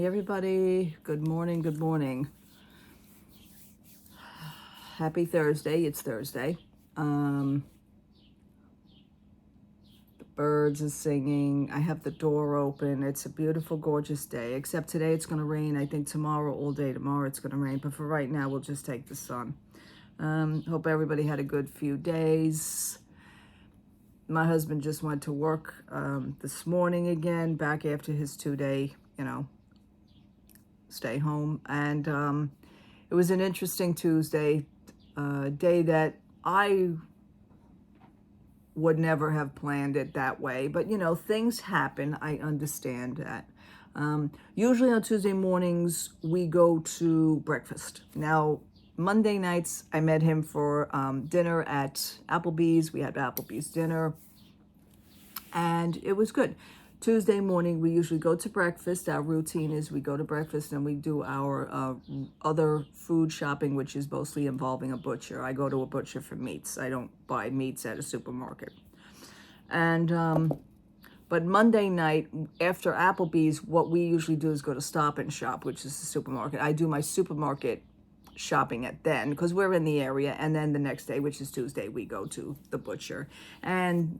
Hey everybody, good morning, good morning. Happy Thursday, it's Thursday. The birds are singing, I have the door open, it's a beautiful, gorgeous day, except today it's gonna rain. I think tomorrow, all day tomorrow it's gonna rain, but for right now we'll just take the sun. Hope everybody had a good few days. My husband just went to work this morning again, back after his 2-day, stay home. And it was an interesting Tuesday, day that I would never have planned it that way. But, things happen. I understand that. Usually on Tuesday mornings, we go to breakfast. Now, Monday nights, I met him for dinner at Applebee's. We had Applebee's dinner, and it was good. Tuesday morning, we usually go to breakfast. Our routine is we go to breakfast and we do our other food shopping, which is mostly involving a butcher. I go to a butcher for meats. I don't buy meats at a supermarket. And but Monday night after Applebee's, what we usually do is go to Stop and Shop, which is the supermarket. I do my supermarket shopping at then because we're in the area, and then the next day, which is Tuesday, we go to the butcher, and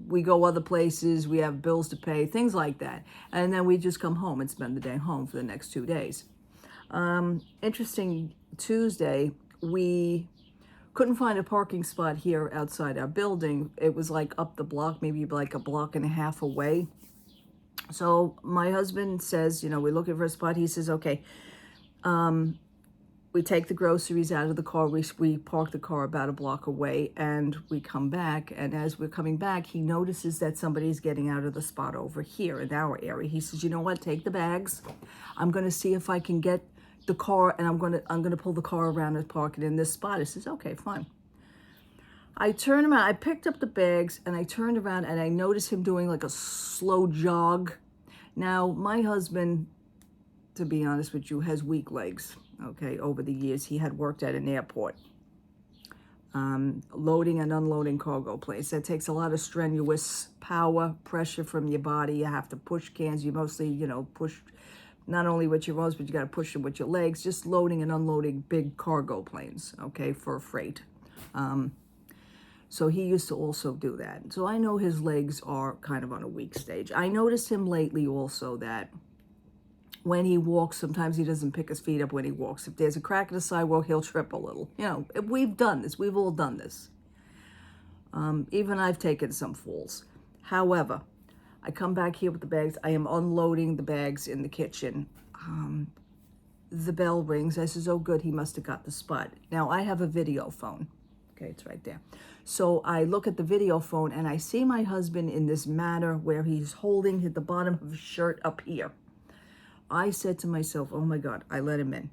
we go other places, we have bills to pay, things like that, and then we just come home and spend the day home for the next 2 days. Interesting Tuesday, we couldn't find a parking spot here outside our building. It was like up the block, maybe like a block and a half away. So my husband says, we're looking for a spot. He says, okay, we take the groceries out of the car. We park the car about a block away, and we come back. And as we're coming back, he notices that somebody's getting out of the spot over here in our area. He says, "You know what? Take the bags. I'm going to see if I can get the car, and I'm going to pull the car around and park it in this spot." I says, "Okay, fine." I turned around. I picked up the bags, and I turned around, and I noticed him doing like a slow jog. Now, my husband, to be honest with you, has weak legs. Okay, over the years, he had worked at an airport, loading and unloading cargo planes. That takes a lot of strenuous power, pressure from your body. You have to push cans. You mostly, push not only with your arms, but you got to push them with your legs, just loading and unloading big cargo planes, okay, for freight. So he used to also do that. So I know his legs are kind of on a weak stage. I noticed him lately also that when he walks, sometimes he doesn't pick his feet up when he walks. If there's a crack in the sidewalk, he'll trip a little. We've done this. We've all done this. Even I've taken some falls. However, I come back here with the bags. I am unloading the bags in the kitchen. The bell rings. I says, "Oh, good, he must have got the spot." Now, I have a video phone. Okay, it's right there. So I look at the video phone, and I see my husband in this manner where he's holding the bottom of his shirt up here. I said to myself, "Oh my God," I let him in.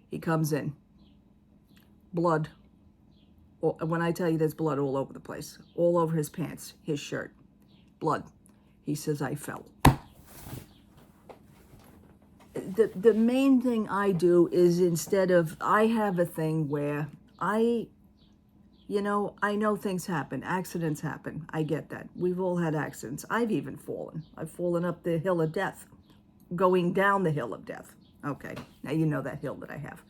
He comes in. Blood. When I tell you there's blood all over the place, all over his pants, his shirt, blood. He says, "I fell." The main thing I do is I have a thing where I know things happen, accidents happen. I get that. We've all had accidents. I've even fallen. I've fallen up the hill of death. Going down the hill of death. Okay, now you know that hill that I have.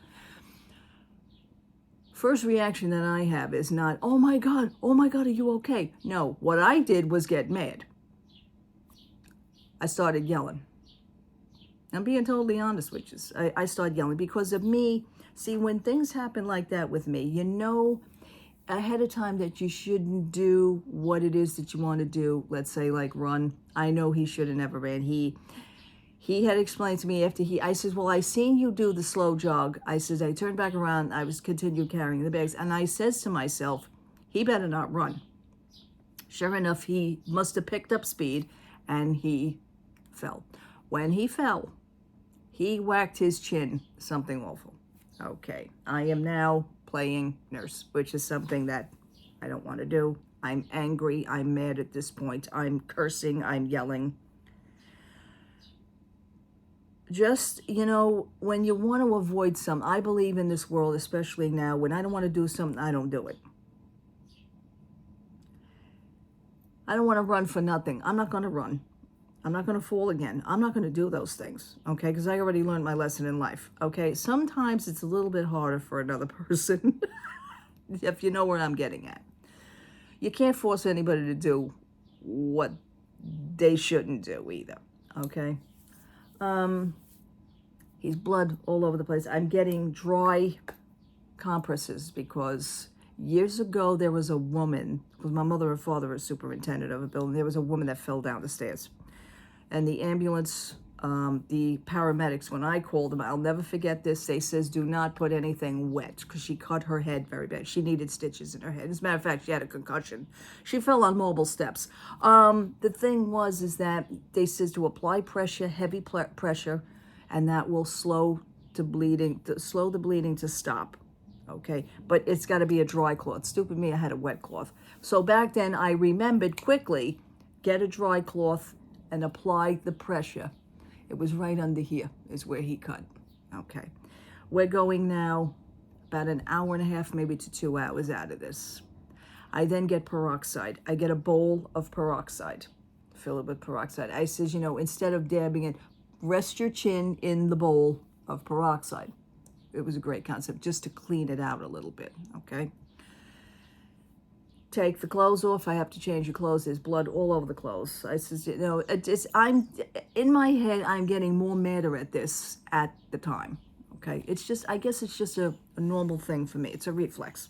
First reaction that I have is not, oh my God, are you okay? No, what I did was get mad. I started yelling. I'm being totally honest with you. I started yelling because of me. See, when things happen like that with me, ahead of time that you shouldn't do what it is that you want to do. Let's say like run. I know he should have never ran. He had explained to me I says, "Well, I seen you do the slow jog." I says, I turned back around, I was continued carrying the bags, and I says to myself, he better not run. Sure enough, he must have picked up speed, and he fell. When he fell, he whacked his chin, something awful. Okay, I am now playing nurse, which is something that I don't want to do. I'm angry, I'm mad at this point, I'm cursing, I'm yelling. Just, when you want to avoid something, I believe in this world, especially now, when I don't want to do something, I don't do it. I don't want to run for nothing. I'm not going to run. I'm not going to fall again. I'm not going to do those things, okay? Because I already learned my lesson in life, okay? Sometimes it's a little bit harder for another person, if you know where I'm getting at. You can't force anybody to do what they shouldn't do either, okay? He's blood all over the place. I'm getting dry compresses because years ago there was a woman, because my mother and father were superintendent of a building, there was a woman that fell down the stairs. And the ambulance, the paramedics, when I called them, I'll never forget this, they says, do not put anything wet, because she cut her head very bad. She needed stitches in her head. As a matter of fact, she had a concussion. She fell on marble steps. The thing is that they says to apply pressure, heavy pressure, and that will slow the bleeding to stop. Okay, but it's got to be a dry cloth. Stupid me, I had a wet cloth. So back then I remembered quickly, get a dry cloth and apply the pressure. It was right under here is where he cut. Okay, we're going now about an hour and a half, maybe to 2 hours out of this. I then get peroxide. I get a bowl of peroxide, fill it with peroxide. I says, instead of dabbing it, rest your chin in the bowl of peroxide. It was a great concept just to clean it out a little bit, okay? Take the clothes off. I have to change your clothes. There's blood all over the clothes. I says, I'm in my head, I'm getting more madder at this at the time, okay? It's just, I guess it's just a normal thing for me. It's a reflex.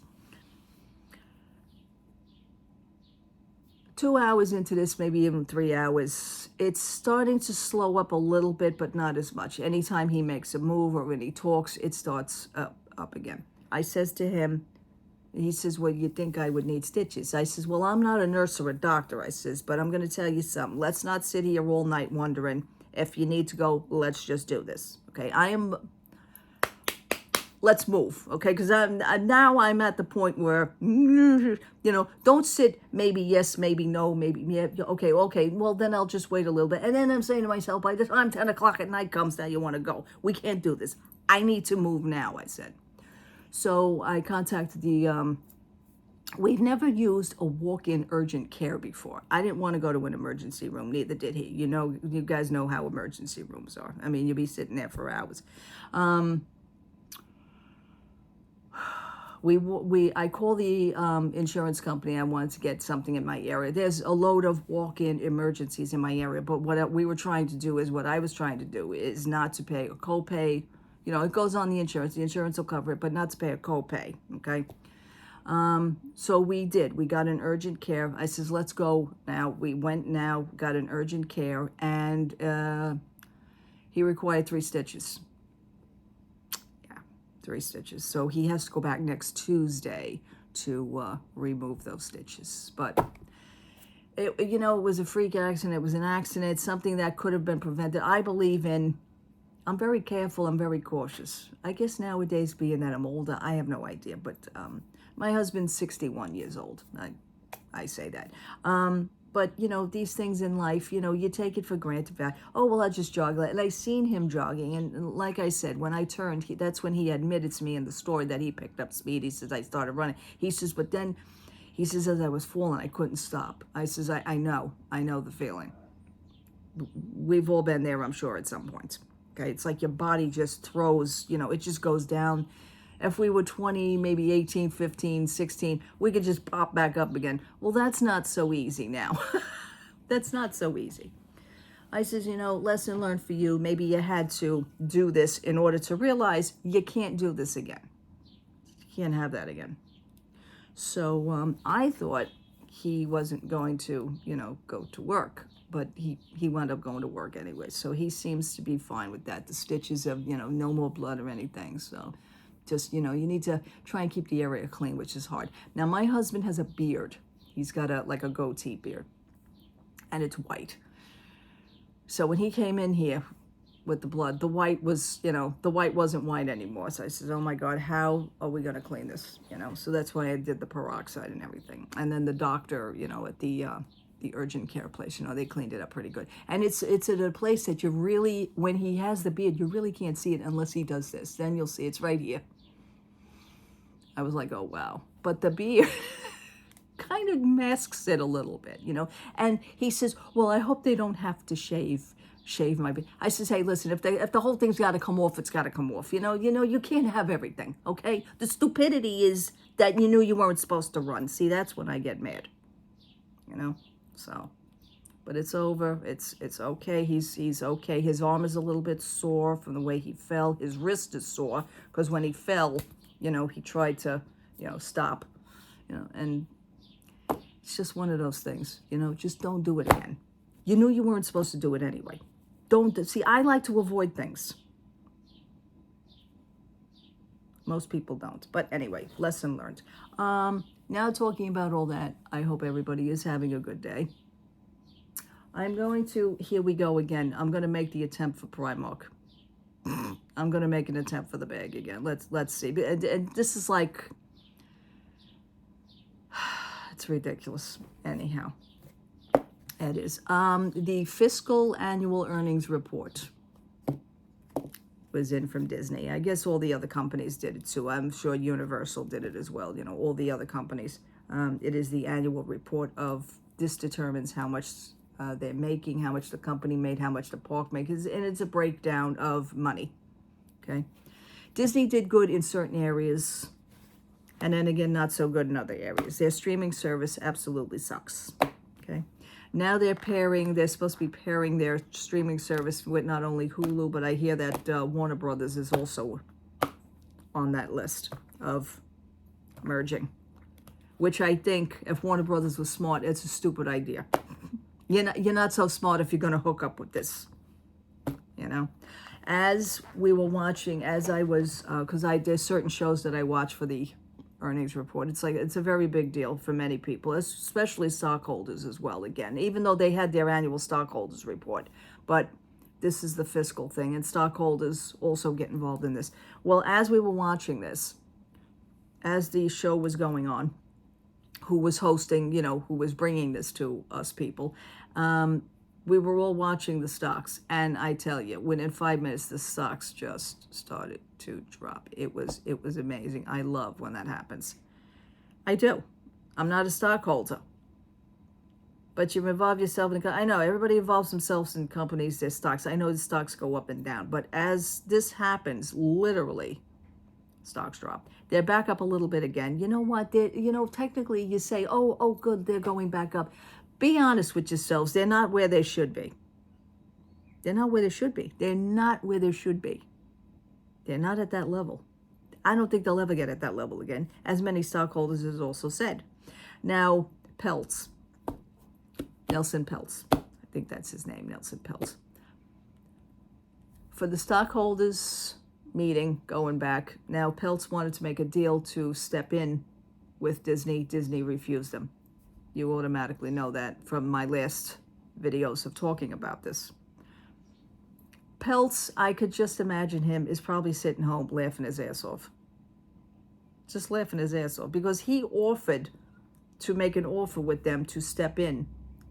2 hours into this, maybe even 3 hours, it's starting to slow up a little bit, but not as much. Anytime he makes a move or when he talks, it starts up again. I says to him, he says, well, you think I would need stitches? I says, well, I'm not a nurse or a doctor, I says, but I'm going to tell you something. Let's not sit here all night wondering. If you need to go, let's just do this, okay? Let's move, okay? Because now I'm at the point where, don't sit, maybe yes, maybe no, maybe, yeah, okay, well, then I'll just wait a little bit. And then I'm saying to myself, by the time 10 o'clock at night comes, now you want to go. We can't do this. I need to move now, I said. So I contacted we've never used a walk-in urgent care before. I didn't want to go to an emergency room, neither did he. You guys know how emergency rooms are. I mean, you'll be sitting there for hours. I call the insurance company. I wanted to get something in my area. There's a load of walk-in emergencies in my area, but what I was trying to do is not to pay a copay. It goes on the insurance will cover it, but not to pay a copay, okay? So we did. We got an urgent care. I says, let's go now. We went now, got an urgent care, and he required 3 stitches. 3 stitches. So he has to go back next Tuesday to remove those stitches. But, it was a freak accident. It was an accident, something that could have been prevented. I believe I'm very careful. I'm very cautious. I guess nowadays, being that I'm older, I have no idea. But my husband's 61 years old. I say that. But, these things in life, you take it for granted. I'll just jog. And I seen him jogging. And like I said, when I turned, that's when he admitted to me in the story that he picked up speed. He says, I started running. He says, but then, as I was falling, I couldn't stop. I says, I know the feeling. We've all been there, I'm sure, at some point. Okay, it's like your body just throws, it just goes down. If we were 20, maybe 18, 15, 16, we could just pop back up again. Well, that's not so easy now. That's not so easy. I says, lesson learned for you. Maybe you had to do this in order to realize you can't do this again. You can't have that again. So I thought he wasn't going to, go to work. But he wound up going to work anyway. So he seems to be fine with that. The stitches of, no more blood or anything. So just, you need to try and keep the area clean, which is hard. Now, my husband has a beard. He's got a goatee beard. And it's white. So when he came in here with the blood, the white wasn't white anymore. So I said, oh my God, how are we going to clean this? So that's why I did the peroxide and everything. And then the doctor, at the urgent care place, they cleaned it up pretty good. And it's at a place that you really, when he has the beard, you really can't see it unless he does this. Then you'll see it's right here. I was like, oh, wow. But the beard, kind of masks it a little bit, you know. And he says, well, I hope they don't have to shave my beard. I says, hey, listen, if the whole thing's got to come off, it's got to come off. You can't have everything, okay? The stupidity is that you knew you weren't supposed to run. See, that's when I get mad, you know. So, but it's over. It's okay. He's okay. His arm is a little bit sore from the way he fell. His wrist is sore because when he fell, you know, he tried to, you know, stop, you know, and it's just one of those things, you know, just don't do it again. You knew you weren't supposed to do it anyway. Don't, see, I like to avoid things. Most people don't. But anyway, lesson learned. Now talking about all that, I hope everybody is having a good day. I'm going to, here we go again. I'm going to make the attempt for Primark. I'm going to make an attempt for the bag again. Let's see. And this is like, it's ridiculous. Anyhow. It is. The fiscal annual earnings report was in from Disney. I guess all the other companies did it too. I'm sure Universal did it as well. You know, all the other companies. It is the annual report of, this determines how much they're making, how much the company made, how much the park makes, and it's a breakdown of money. Okay. Disney did good in certain areas, and then again, not so good in other areas. Their streaming service absolutely sucks. Okay. Now they're supposed to be pairing their streaming service with not only Hulu, but I hear that Warner Brothers is also on that list of merging, which I think if Warner Brothers was smart, it's a stupid idea. You're not so smart if you're going to hook up with this, you know. As we were watching, as I was, because there's certain shows that I watch for the earnings report. It's a very big deal for many people, especially stockholders as well, again, even though they had their annual stockholders report. But this is the fiscal thing, and stockholders also get involved in this. Well, as we were watching this, as the show was going on, who was hosting, you know, who was bringing this to us people, we were all watching the stocks, and I tell you, within 5 minutes, the stocks just started to drop. It was amazing. I love when that happens. I do. I'm not a stockholder, but you involve yourself in. I know everybody involves themselves in companies, their stocks. I know the stocks go up and down, but as this happens, literally, stocks drop. They're back up a little bit again. You know what? Technically, you say, oh, good, they're going back up. Be honest with yourselves. They're not where they should be. They're not where they should be. They're not where they should be. They're not at that level. I don't think they'll ever get at that level again, as many stockholders has also said. Now, Peltz. Nelson Peltz. I think that's his name, Nelson Peltz. For the stockholders meeting going back, now Peltz wanted to make a deal to step in with Disney. Disney refused them. You automatically know that from my last videos of talking about this. Peltz, I could just imagine him is probably sitting home laughing his ass off. Just laughing his ass off, because he offered to make an offer with them to step in,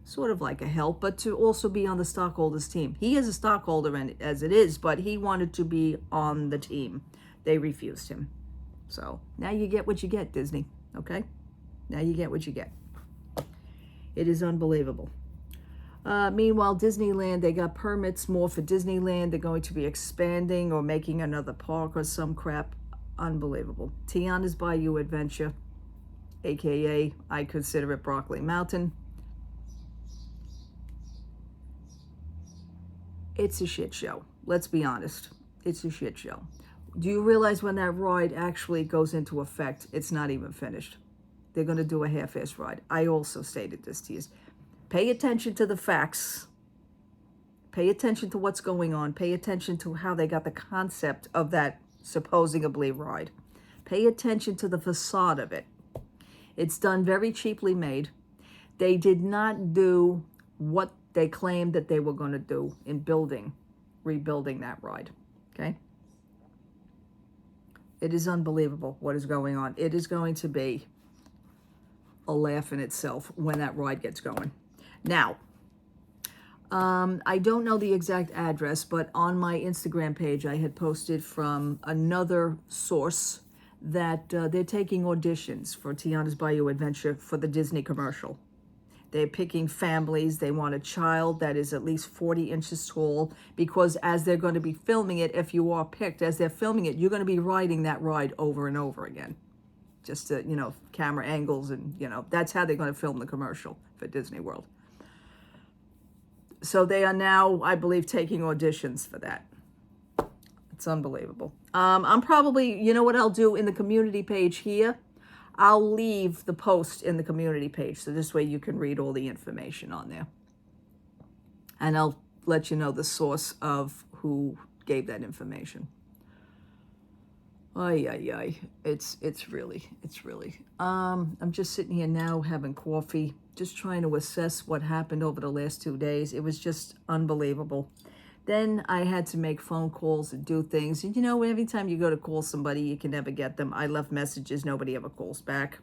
sort of like a help, but to also be on the stockholders team. He is a stockholder as it is, but he wanted to be on the team. They refused him. So now you get what you get, Disney, okay? Now you get what you get. It is unbelievable. Meanwhile, Disneyland, they got permits more for Disneyland. They're going to be expanding or making another park or some crap. Unbelievable. Tiana's Bayou Adventure, aka I consider it Broccoli Mountain. It's a shit show. Let's be honest. It's a shit show. Do you realize when that ride actually goes into effect, it's not even finished? They're going to do a half-ass ride. I also stated this to you. Pay attention to the facts. Pay attention to what's going on. Pay attention to how they got the concept of that supposedly ride. Pay attention to the facade of it. It's done very cheaply made. They did not do what they claimed that they were going to do in rebuilding that ride. Okay? It is unbelievable what is going on. It is going to be a laugh in itself when that ride gets going. Now, I don't know the exact address, but on my Instagram page, I had posted from another source that they're taking auditions for Tiana's Bayou Adventure for the Disney commercial. They're picking families. They want a child that is at least 40 inches tall, because as they're going to be filming it, if you are picked, as they're filming it, you're going to be riding that ride over and over again. Just to, camera angles, and, that's how they're going to film the commercial for Disney World. So they are now, I believe, taking auditions for that. It's unbelievable. I'm probably, you know what I'll do in the community page here? I'll leave the post in the community page, so this way you can read all the information on there. And I'll let you know the source of who gave that information. Ay, ay, ay. It's really. I'm just sitting here now having coffee, just trying to assess what happened over the last 2 days. It was just unbelievable. Then I had to make phone calls and do things. And every time you go to call somebody, you can never get them. I left messages, nobody ever calls back.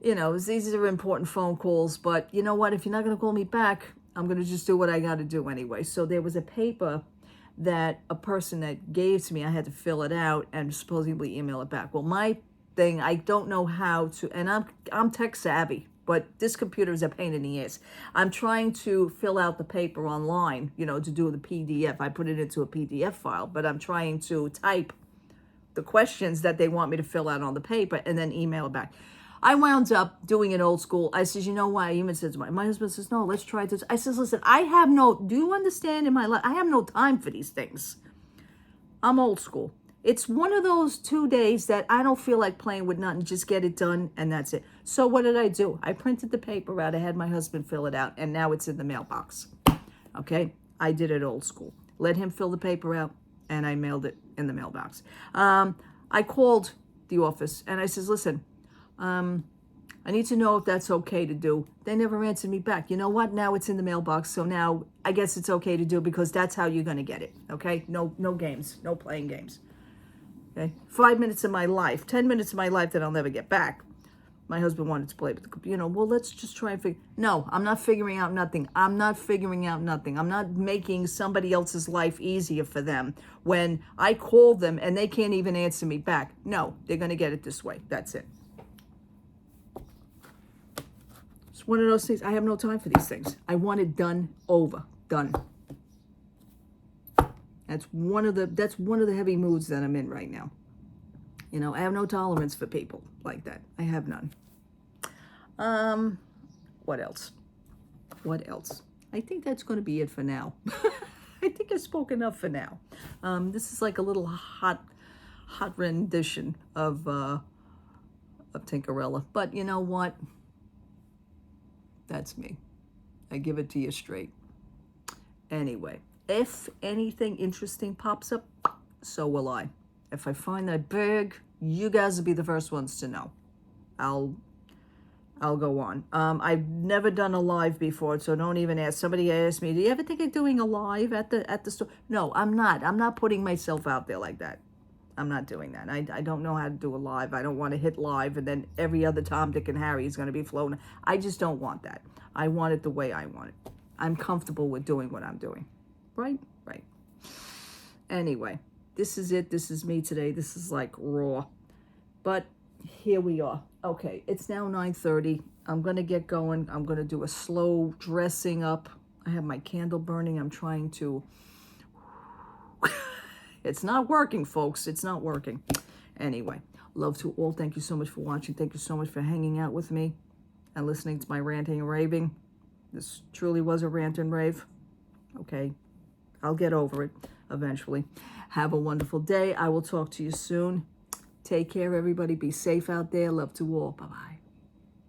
These are important phone calls, but you know what? If you're not going to call me back, I'm going to just do what I got to do anyway. So there was a paper that a person that gave to me, I had to fill it out and supposedly email it back. Well, my thing, I don't know how to, and I'm tech savvy, but this computer is a pain in the ass. I'm trying to fill out the paper online, to do the PDF. I put it into a PDF file, but I'm trying to type the questions that they want me to fill out on the paper and then email it back. I wound up doing it old school. I says, you know what? I even said to my husband says, no, let's try this. I says, listen, do you understand in my life? I have no time for these things. I'm old school. It's one of those 2 days that I don't feel like playing with nothing. Just get it done, and that's it. So what did I do? I printed the paper out. I had my husband fill it out, and now it's in the mailbox. Okay? I did it old school. Let him fill the paper out, and I mailed it in the mailbox. I called the office, and I says, listen, I need to know if that's okay to do. They never answered me back. You know what? Now it's in the mailbox, so now I guess it's okay to do, because that's how you're going to get it. Okay? No games. No playing games. Okay? 5 minutes of my life, 10 minutes of my life that I'll never get back. My husband wanted to play with the computer. Well, let's just try and figure. No, I'm not figuring out nothing. I'm not making somebody else's life easier for them when I call them and they can't even answer me back. No, they're going to get it this way. That's it. It's one of those things. I have no time for these things. I want it done, over, done. That's one of the heavy moods that I'm in right now. I have no tolerance for people like that. I have none. What else? I think that's going to be it for now. I think I spoke enough for now. This is like a little hot rendition of Tinkerella. But you know what? That's me. I give it to you straight. Anyway, if anything interesting pops up, so will I. If I find that big, you guys will be the first ones to know. I'll go on. I've never done a live before, so don't even ask. Somebody asked me, do you ever think of doing a live at the store? No, I'm not. I'm not putting myself out there like that. I'm not doing that. I don't know how to do a live. I don't want to hit live and then every other Tom, Dick, and Harry is going to be floating. I just don't want that. I want it the way I want it. I'm comfortable with doing what I'm doing. Right? Right. Anyway, this is it. This is me today. This is like raw. But here we are. Okay, it's now 9:30. I'm going to get going. I'm going to do a slow dressing up. I have my candle burning. I'm trying to... It's not working, folks. It's not working. Anyway, love to all. Thank you so much for watching. Thank you so much for hanging out with me and listening to my ranting and raving. This truly was a rant and rave. Okay, I'll get over it eventually. Have a wonderful day. I will talk to you soon. Take care, everybody. Be safe out there. Love to all. Bye-bye.